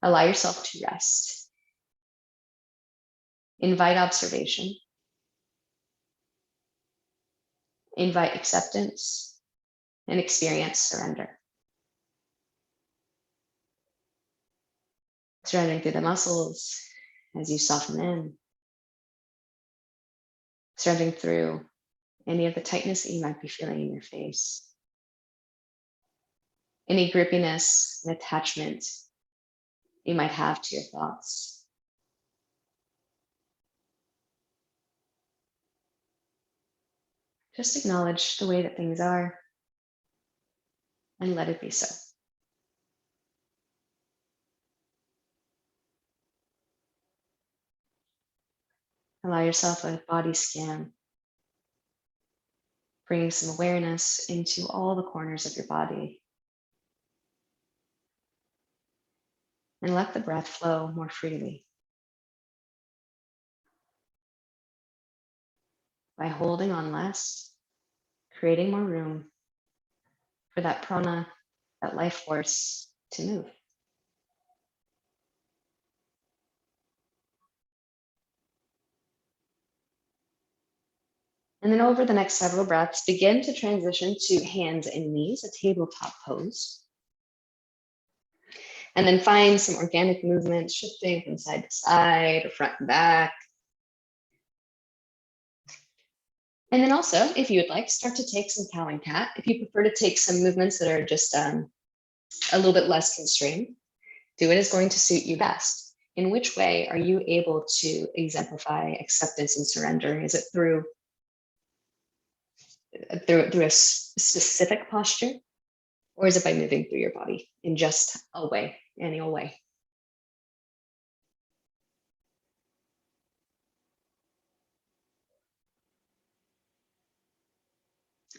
Allow yourself to rest. Invite observation. Invite acceptance and experience surrender. Surrendering through the muscles as you soften in. Surrendering through any of the tightness that you might be feeling in your face. Any grippiness and attachment you might have to your thoughts. Just acknowledge the way that things are and let it be so. Allow yourself a body scan, bringing some awareness into all the corners of your body. And let the breath flow more freely. By holding on less, creating more room for that prana, that life force to move. And then over the next several breaths, begin to transition to hands and knees, a tabletop pose. And then find some organic movement, shifting from side to side or front and back. And then also, if you would like, start to take some cow and cat. If you prefer to take some movements that are just a little bit less constrained, do it as going to suit you best. In which way are you able to exemplify acceptance and surrender? Is it through a specific posture, or is it by moving through your body in just a way, any old way?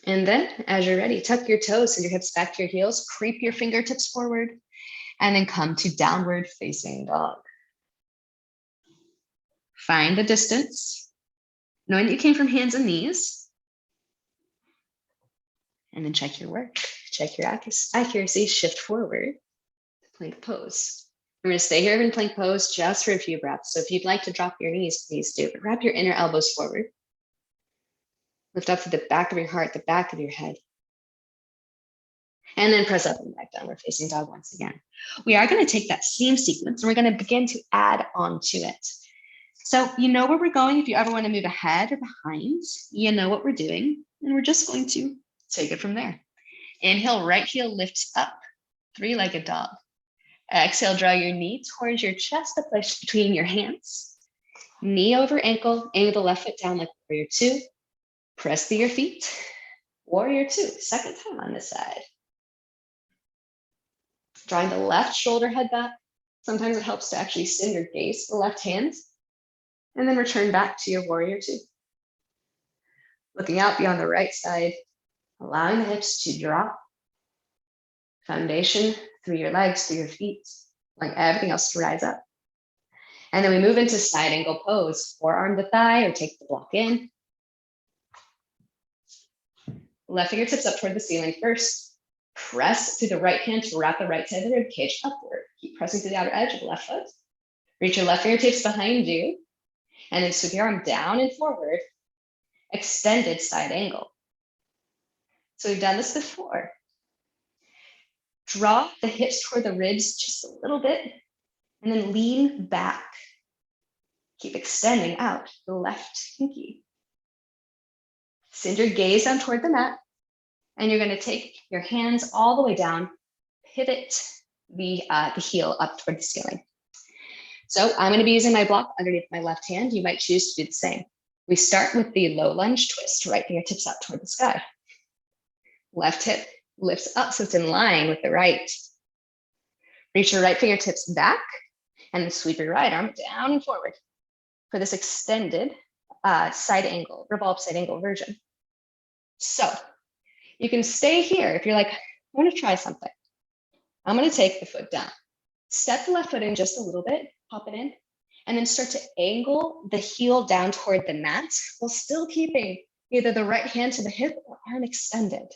And then as you're ready, tuck your toes, send your hips back to your heels, creep your fingertips forward, and then come to downward facing dog. Find the distance, knowing that you came from hands and knees. And then check your work, check your accuracy, shift forward to plank pose. We're going to stay here in plank pose just for a few breaths. So if you'd like to drop your knees, please do. But wrap your inner elbows forward. Lift up to the back of your heart, the back of your head. And then press up and back, downward facing dog once again. We are going to take that same sequence and we're going to begin to add on to it. So you know where we're going. If you ever want to move ahead or behind, you know what we're doing. And we're just going to take it from there. Inhale, right heel lifts up, three-legged dog. Exhale, draw your knee towards your chest, the place between your hands. Knee over ankle, angle the left foot down like warrior two. Press through your feet, warrior two, second time on this side. Drawing the left shoulder head back. Sometimes it helps to actually send your gaze to the left hand, and then return back to your warrior two. Looking out beyond the right side, allowing the hips to drop. Foundation through your legs, through your feet, allowing everything else to rise up. And then we move into side angle pose, forearm to thigh or take the block in. Left fingertips up toward the ceiling first. Press through the right hand to wrap the right side of the rib cage upward. Keep pressing through the outer edge of the left foot. Reach your left fingertips behind you. And then sweep your arm down and forward. Extended side angle. So we've done this before. Draw the hips toward the ribs just a little bit. And then lean back. Keep extending out the left pinky. Send your gaze down toward the mat. And you're going to take your hands all the way down, pivot the heel up toward the ceiling. So I'm going to be using my block underneath my left hand. You might choose to do the same. We start with the low lunge twist, right fingertips up toward the sky. Left hip lifts up so it's in line with the right. Reach your right fingertips back and then sweep your right arm down and forward for this extended side angle, revolved side angle version. So you can stay here if you're like, I want to try something. I'm going to take the foot down. Step the left foot in just a little bit, pop it in, and then start to angle the heel down toward the mat while still keeping either the right hand to the hip or arm extended.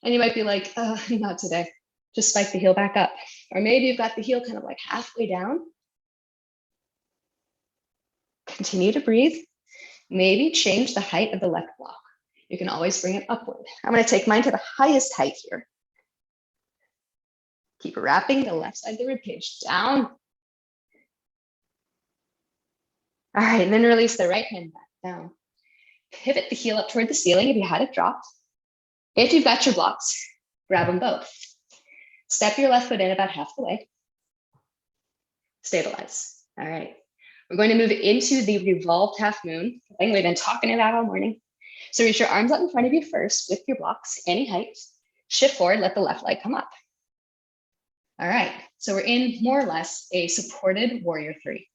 And you might be like, not today. Just spike the heel back up. Or maybe you've got the heel kind of like halfway down. Continue to breathe. Maybe change the height of the leg block. You can always bring it upward. I'm going to take mine to the highest height here. Keep wrapping the left side of the ribcage down. All right, and then release the right hand back down. Pivot the heel up toward the ceiling if you had it dropped. If you've got your blocks, grab them both. Step your left foot in about half the way. Stabilize. All right. We're going to move into the revolved half moon, the thing we've been talking about all morning. So reach your arms out in front of you first with your blocks, any height. Shift forward, let the left leg come up. All right, so we're in more or less a supported warrior three.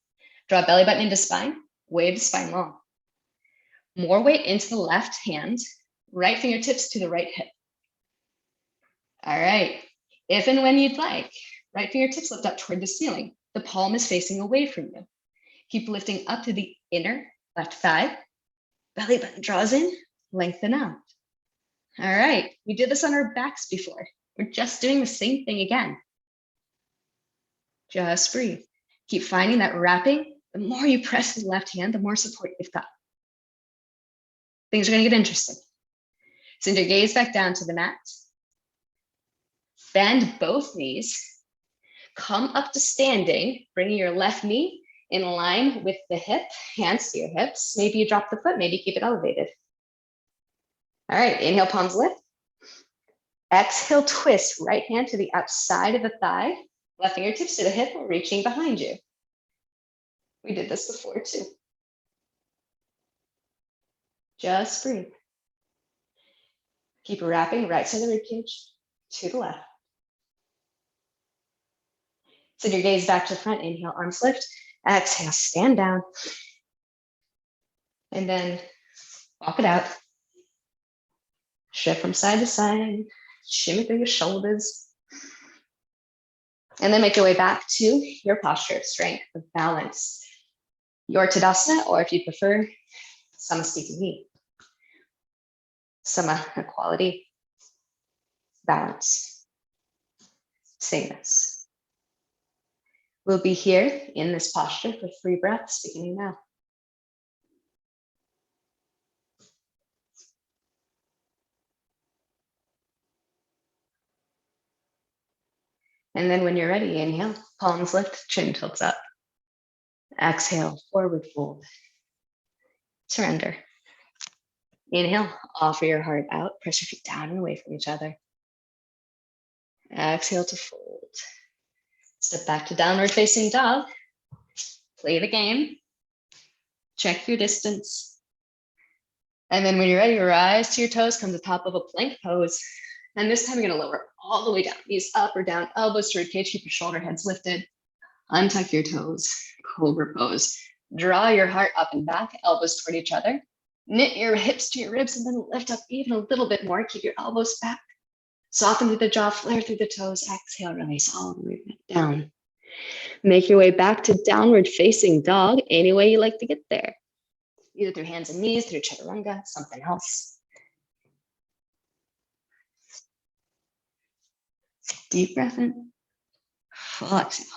Draw belly button into spine, wave the spine long. More weight into the left hand, right fingertips to the right hip. All right, if and when you'd like, right fingertips lift up toward the ceiling. The palm is facing away from you. Keep lifting up to the inner left thigh. Belly button draws in, lengthen out. All right, we did this on our backs before. We're just doing the same thing again. Just breathe. Keep finding that wrapping. The more you press the left hand, the more support you've got. Things are going to get interesting. Send your gaze back down to the mat. Bend both knees. Come up to standing, bringing your left knee in line with the hip, hands to your hips. Maybe you drop the foot, maybe keep it elevated. All right, inhale, palms lift. Exhale, twist, right hand to the outside of the thigh, left fingertips to the hip or reaching behind you. We did this before too. Just breathe. Keep wrapping right side of the ribcage to the left. Send your gaze back to the front. Inhale, arms lift. Exhale, stand down. And then walk it out. Shift from side to side. Shimmy through your shoulders. And then make your way back to your posture of strength, of balance. Your tadasana, or if you prefer, samasthiti. Sama, equality, balance, sameness. We'll be here in this posture for 3 breaths, beginning now. And then when you're ready, inhale, palms lift, chin tilts up. Exhale, forward fold. Surrender. Inhale, offer your heart out, press your feet down and away from each other. Exhale to fold. Step back to downward facing dog. Play the game. Check your distance. And then when you're ready, rise to your toes, come to the top of a plank pose. And this time you're gonna lower all the way down, knees up or down, elbows to ribcage, keep your shoulder heads lifted. Untuck your toes, cobra pose. Draw your heart up and back, elbows toward each other. Knit your hips to your ribs and then lift up even a little bit more. Keep your elbows back. Soften through the jaw, flare through the toes. Exhale, release all the way back down. Make your way back to downward facing dog, any way you like to get there. Either through hands and knees, through chaturanga, something else. Deep breath in. Full exhale.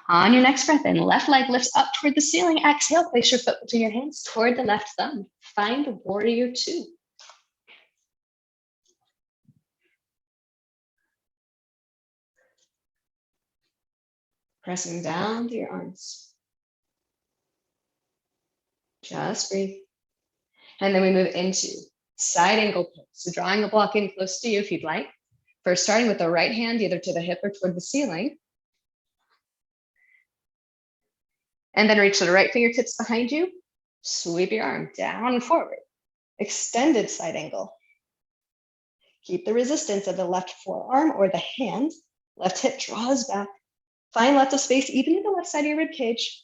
On your next breath in, left leg lifts up toward the ceiling. Exhale, place your foot between your hands toward the left thumb. Find warrior 2. Pressing down to your arms. Just breathe. And then we move into side angle pose. So drawing a block in close to you if you'd like. First, starting with the right hand, either to the hip or toward the ceiling. And then reach the right fingertips behind you. Sweep your arm down and forward. Extended side angle. Keep the resistance of the left forearm or the hand. Left hip draws back. Find lots of space, even in the left side of your rib cage.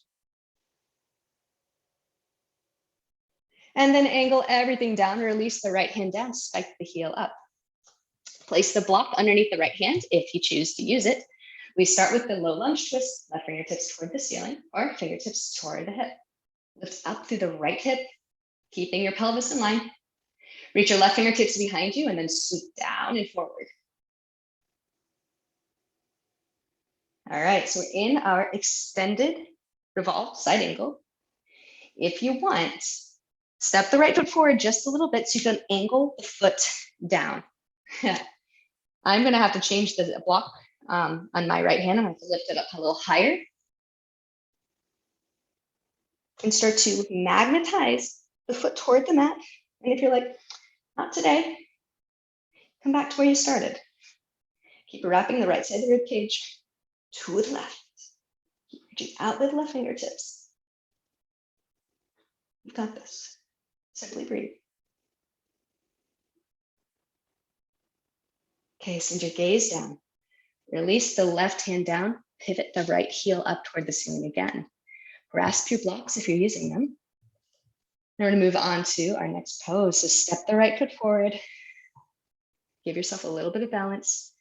And then angle everything down, release the right hand down, spike the heel up. Place the block underneath the right hand if you choose to use it. We start with the low lunge twist, left fingertips toward the ceiling or fingertips toward the hip. Lift up through the right hip, keeping your pelvis in line. Reach your left fingertips behind you and then sweep down and forward. All right, so we're in our extended revolved side angle. If you want, step the right foot forward just a little bit so you can angle the foot down. I'm gonna have to change the block on my right hand. I'm gonna have to lift it up a little higher and start to magnetize the foot toward the mat. And if you're like, not today, come back to where you started. Keep wrapping the right side of the rib cage to the left. Keep reaching out with the left fingertips. You've got this. Simply breathe. Okay, send your gaze down. Release the left hand down, pivot the right heel up toward the ceiling again. Grasp your blocks if you're using them. Now we're going to move on to our next pose. So step the right foot forward. Give yourself a little bit of balance.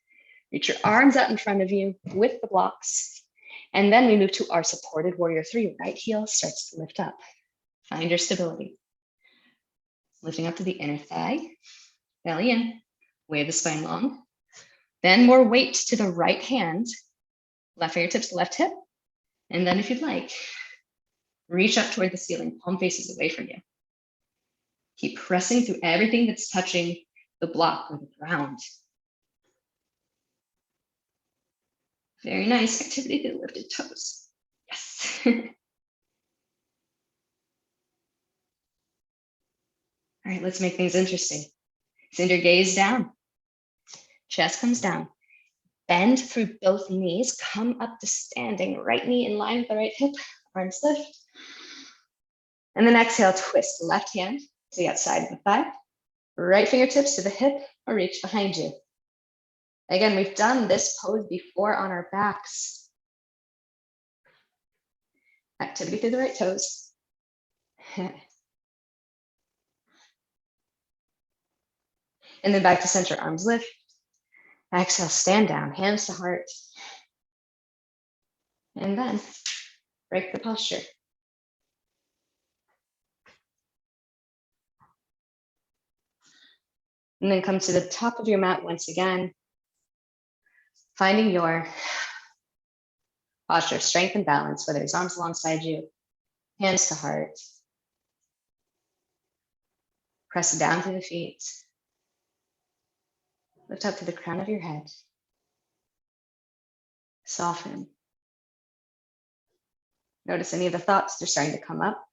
Reach your arms out in front of you with the blocks. And then we move to our supported warrior 3. Right heel starts to lift up. Find your stability. Lifting up to the inner thigh. Belly in. Wave the spine long. Then more weight to the right hand. Left fingertips to left hip. And then if you'd like, reach up toward the ceiling. Palm faces away from you. Keep pressing through everything that's touching the block or the ground. Very nice activity through the lifted toes. Yes. All right, let's make things interesting. Send your gaze down. Chest comes down. Bend through both knees. Come up to standing. Right knee in line with the right hip. Arms lift. And then exhale, twist the left hand to the outside of the thigh. Right fingertips to the hip or reach behind you. Again, we've done this pose before on our backs. Activity through the right toes. And then back to center, arms lift. Exhale, stand down, hands to heart. And then break the posture. And then come to the top of your mat once again, finding your posture of strength and balance, whether it's arms alongside you, hands to heart. Press down through the feet. Lift up to the crown of your head. Soften. Notice any of the thoughts that are starting to come up.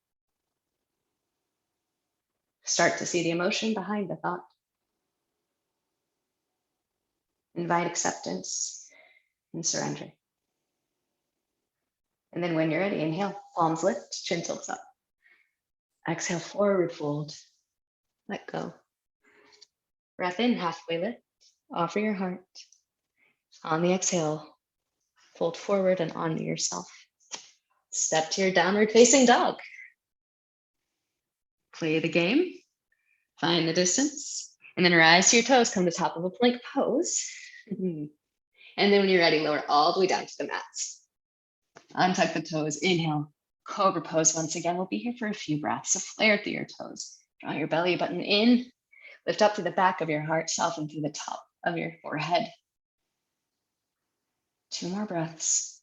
Start to see the emotion behind the thought. Invite acceptance and surrender. And then when you're ready, inhale, palms lift, chin tilts up. Exhale, forward fold. Let go. Breath in, halfway lift. Offer your heart. On the exhale, fold forward and onto yourself. Step to your downward facing dog. Play the game. Find the distance. And then rise to your toes, come to top of a plank pose. And then when you're ready, lower all the way down to the mat. Untuck the toes, inhale, cobra pose once again. We'll be here for a few breaths, so flare through your toes. Draw your belly button in, lift up to the back of your heart, soften through the top of your forehead. 2 more breaths.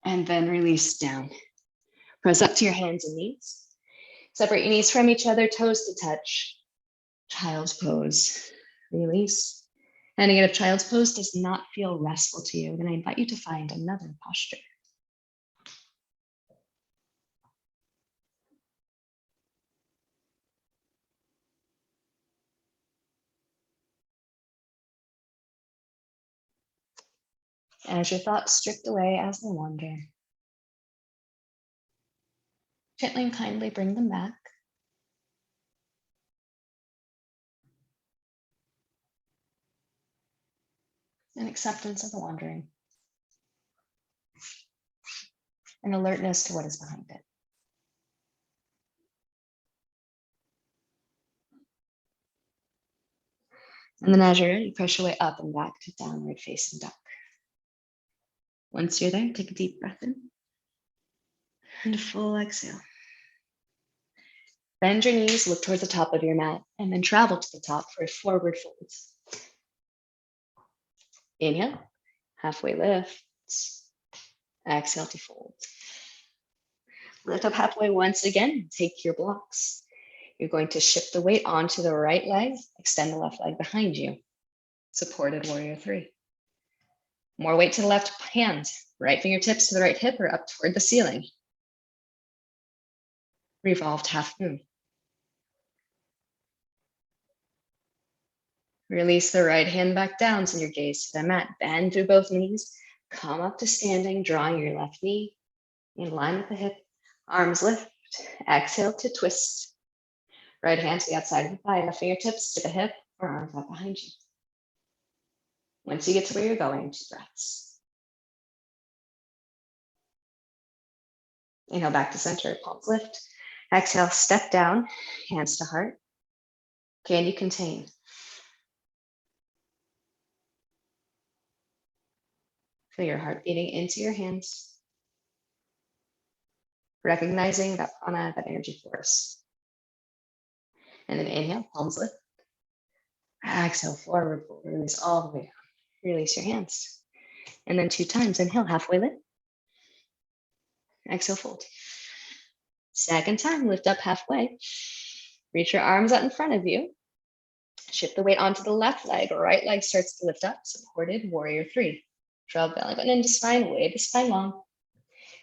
And then release down. Press up to your hands and knees. Separate your knees from each other, toes to touch. Child's pose. Release. And again, if child's pose does not feel restful to you, then I invite you to find another posture. As your thoughts drift away as they wander, gently and kindly bring them back. And acceptance of the wandering. And alertness to what is behind it. And then as you're ready, press your way up and back to downward facing dog. Once you're there, take a deep breath in. And a full exhale. Bend your knees, look towards the top of your mat, and then travel to the top for a forward fold. Inhale, halfway lift. Exhale to fold. Lift up halfway once again. Take your blocks. You're going to shift the weight onto the right leg, extend the left leg behind you. Supported warrior three. More weight to the left hand, right fingertips to the right hip or up toward the ceiling. Revolved half moon. Release the right hand back down, send your gaze to the mat. Bend through both knees. Come up to standing, drawing your left knee in line with the hip. Arms lift. Exhale to twist. Right hand to the outside of the thigh, left fingertips to the hip or arms out behind you. Once you get to where you're going, 2 breaths. Inhale back to center, palms lift. Exhale, step down, hands to heart. Can you contain? Feel your heart beating into your hands. Recognizing that prana, that energy force. And then inhale, palms lift. Exhale, forward fold. Release all the way down. Release your hands. And then 2 times, inhale, halfway lift. Exhale, fold. Second time, lift up halfway. Reach your arms out in front of you. Shift the weight onto the left leg. Right leg starts to lift up, supported warrior three. Draw belly button into spine, wave the spine long.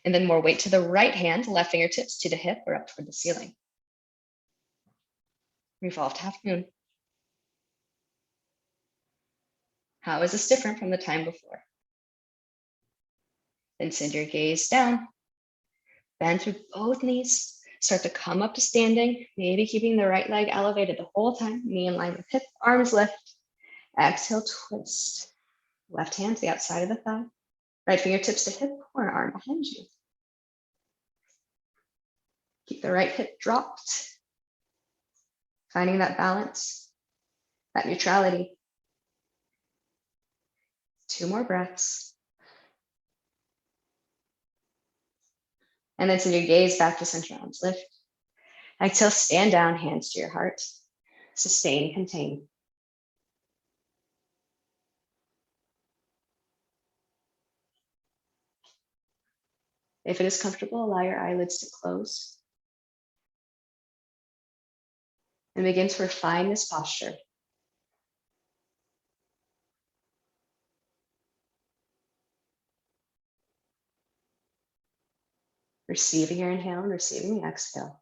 And then more weight to the right hand, left fingertips to the hip or up toward the ceiling. Revolved half moon. How is this different from the time before? Then send your gaze down. Bend through both knees. Start to come up to standing, maybe keeping the right leg elevated the whole time, knee in line with hip, arms lift. Exhale, twist. Left hand to the outside of the thigh. Right fingertips to hip or arm behind you. Keep the right hip dropped. Finding that balance, that neutrality. 2 more breaths. And then send your gaze back to center, arms lift. Exhale, stand down, hands to your heart. Sustain, contain. If it is comfortable, allow your eyelids to close. And begin to refine this posture. Receiving your inhale and receiving the exhale.